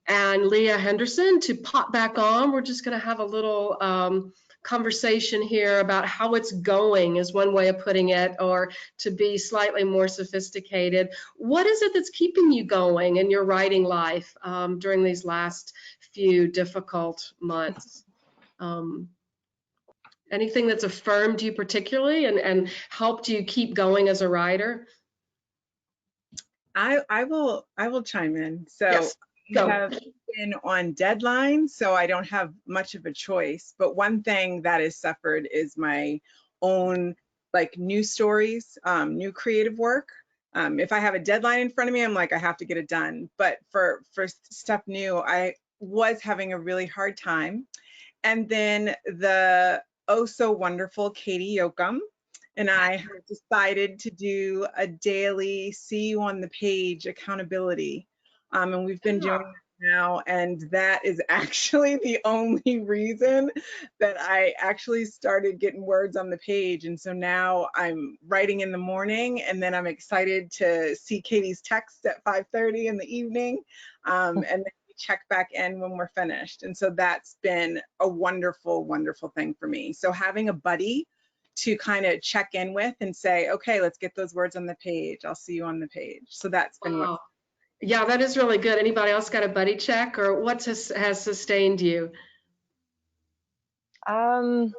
and Leah Henderson to pop back on. We're just going to have a little conversation here about how it's going, is one way of putting it, or to be slightly more sophisticated. What is it that's keeping you going in your writing life during these last few difficult months? Anything that's affirmed you particularly and helped you keep going as a writer? I will chime in. So Yes, I go. have been on deadline, so I don't have much of a choice. But one thing that has suffered is my own like new stories, new creative work. If I have a deadline in front of me, I'm like, I have to get it done. But for stuff new, I was having a really hard time. And then the oh so wonderful Katie Yoakum and I have decided to do a daily see you on the page accountability. And we've been doing that now, and that is actually the only reason that I actually started getting words on the page. And so now I'm writing in the morning, and then I'm excited to see Katie's text at 5:30 in the evening. And then we check back in when we're finished. And so that's been a wonderful, wonderful thing for me. So having a buddy to kind of check in with and say, okay, let's get those words on the page. I'll see you on the page. So that's been what. Yeah, that is really good. Anybody else got a buddy check, or what has sustained you? For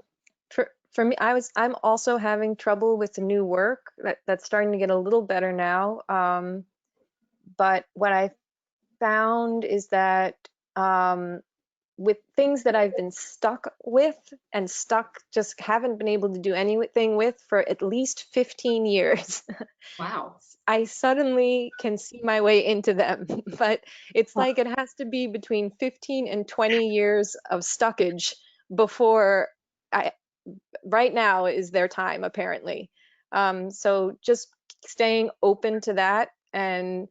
me, I'm also having trouble with the new work. That's starting to get a little better now. But what I found is that with things that I've been stuck with and just haven't been able to do anything with for at least 15 years. Wow. I suddenly can see my way into them, but it's like it has to be between 15 and 20 years of stuckage before right now is their time, apparently. So just staying open to that and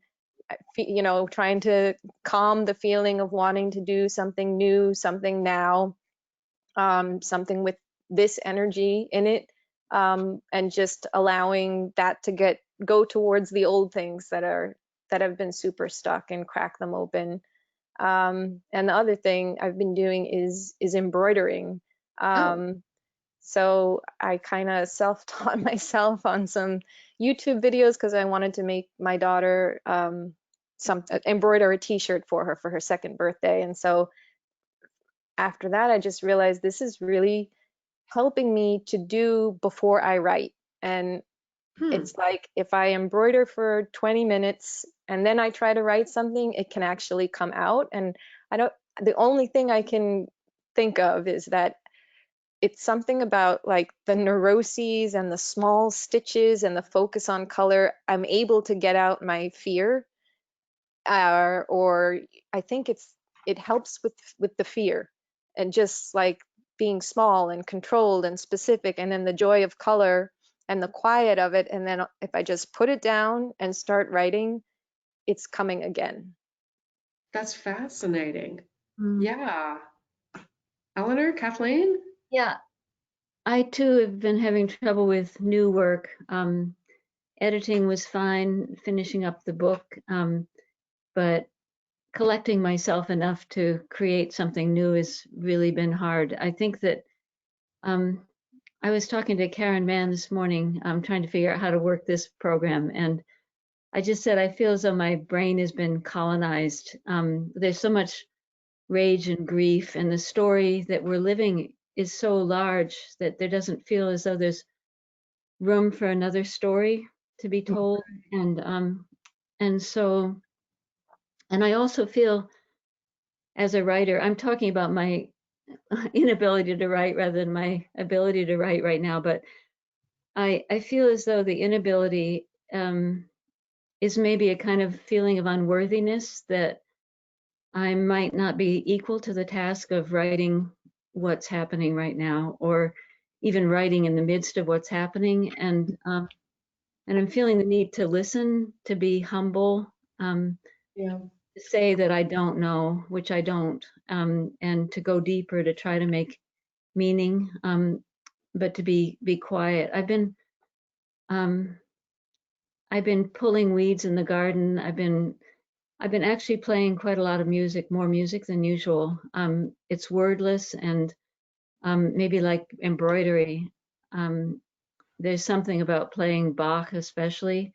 trying to calm the feeling of wanting to do something new, something now, something with this energy in it, and just allowing that to go towards the old things that have been super stuck and crack them open. And the other thing I've been doing is embroidering. So I kind of self-taught myself on some YouTube videos because I wanted to make my daughter embroider a t-shirt for her second birthday. And so after that, I just realized this is really helping me to do before I write. And it's like if I embroider for 20 minutes and then I try to write something, it can actually come out. And the only thing I can think of is that it's something about like the neuroses and the small stitches and the focus on color. I'm able to get out my fear, or I think it helps with the fear and just like being small and controlled and specific, and then the joy of color and the quiet of it. And then if I just put it down and start writing, it's coming again. That's fascinating. Yeah. Eleanor, Kathleen? Yeah, I too have been having trouble with new work. Editing was fine, finishing up the book, but collecting myself enough to create something new has really been hard. I think that I was talking to Karen Mann this morning, trying to figure out how to work this program, and I just said I feel as though my brain has been colonized. There's so much rage and grief, and the story that we're living is so large that there doesn't feel as though there's room for another story to be told. And so, and I also feel as a writer, I'm talking about my inability to write rather than my ability to write right now, but I feel as though the inability is maybe a kind of feeling of unworthiness, that I might not be equal to the task of writing what's happening right now, or even writing in the midst of what's happening. And I'm feeling the need to listen, to be humble, Yeah. to say that I don't know, which I don't, and to go deeper, to try to make meaning, but to be quiet. I've been pulling weeds in the garden. I've been actually playing quite a lot of music, more music than usual. It's wordless and maybe like embroidery. There's something about playing Bach, especially,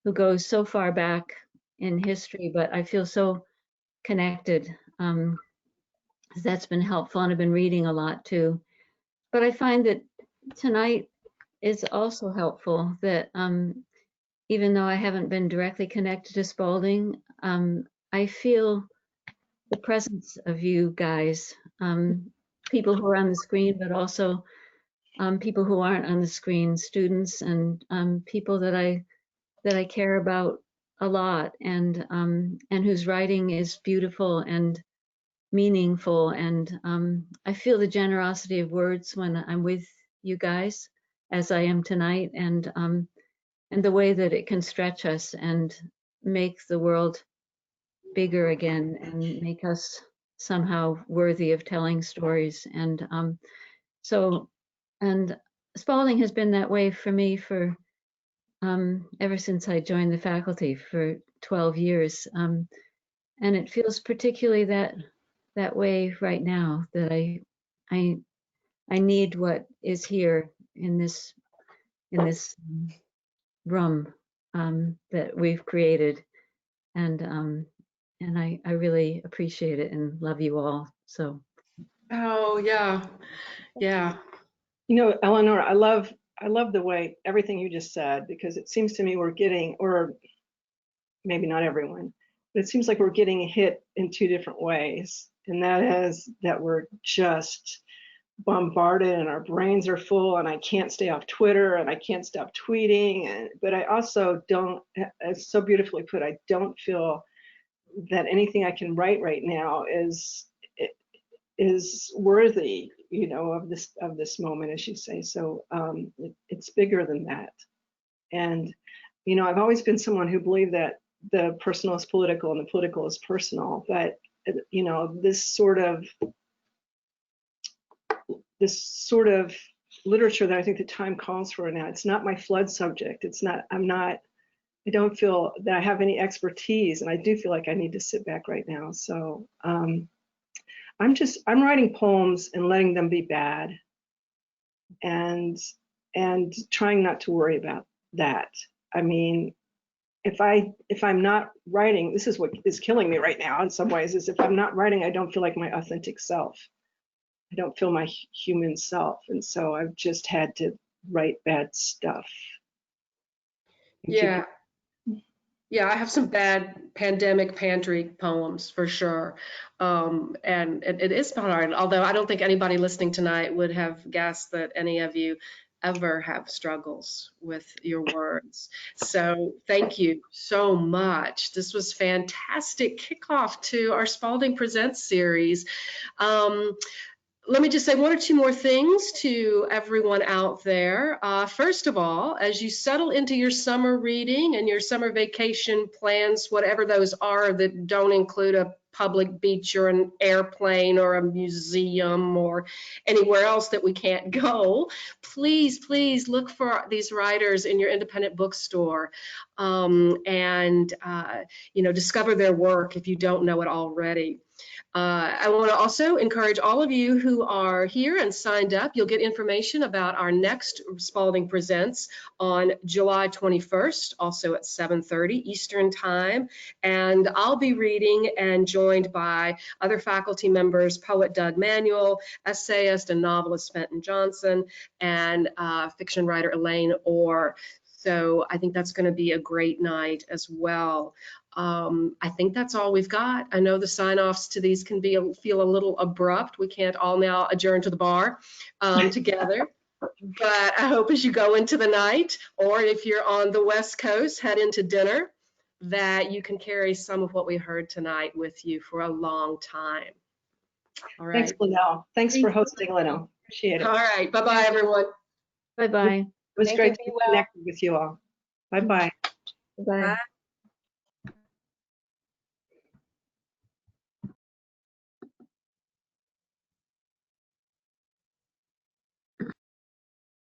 who goes so far back in history, but I feel so connected. That's been helpful, and I've been reading a lot too. But I find that tonight is also helpful, that even though I haven't been directly connected to Spalding, I feel the presence of you guys, people who are on the screen, but also people who aren't on the screen, students and people that I care about a lot, and whose writing is beautiful and meaningful. And I feel the generosity of words when I'm with you guys, as I am tonight, and the way that it can stretch us and make the world bigger again and make us somehow worthy of telling stories. And and Spalding has been that way for me for ever since I joined the faculty for 12 years. And it feels particularly that way right now, that I need what is here in this room that we've created, and I really appreciate it and love you all. So. Oh, yeah. Yeah. You know, Eleanor, I love the way everything you just said, because it seems to me we're getting, or maybe not everyone, but it seems like we're getting hit in two different ways. And that is that we're just bombarded and our brains are full, and I can't stay off Twitter and I can't stop tweeting. But I also don't, as so beautifully put, I don't feel that anything I can write right now is worthy, you know, of this moment, as you say. So it's bigger than that. And you know, I've always been someone who believed that the personal is political and the political is personal. But you know, this sort of literature that I think the time calls for now, it's not my flood subject. It's not. I don't feel that I have any expertise, and I do feel like I need to sit back right now. So I'm writing poems and letting them be bad, and trying not to worry about that. I mean, if I'm not writing, this is what is killing me right now in some ways, is if I'm not writing, I don't feel like my authentic self. I don't feel my human self. And so I've just had to write bad stuff. Yeah. Yeah, I have some bad pandemic pantry poems for sure. And it is hard, although I don't think anybody listening tonight would have guessed that any of you ever have struggles with your words. So thank you so much. This was fantastic kickoff to our Spalding Presents series. Let me just say one or two more things to everyone out there. First of all, as you settle into your summer reading and your summer vacation plans, whatever those are that don't include a public beach or an airplane or a museum or anywhere else that we can't go, please look for these writers in your independent bookstore, and you know, discover their work if you don't know it already. I want to also encourage all of you who are here and signed up. You'll get information about our next Spalding Presents on July 21st, also at 7:30 Eastern Time. And I'll be reading and joined by other faculty members, poet Doug Manuel, essayist and novelist Fenton Johnson, and fiction writer Elaine Orr. So I think that's going to be a great night as well. I think that's all we've got. I know the sign-offs to these can feel a little abrupt. We can't all now adjourn to the bar together. But I hope as you go into the night, or if you're on the West Coast, head into dinner, that you can carry some of what we heard tonight with you for a long time. All right. Thanks, Lynnell. Thanks for hosting, Lynnell. Appreciate it. All right. Bye-bye, everyone. Bye-bye. It was Thank great you. to Be be well. connected with you all. Bye-bye. Bye.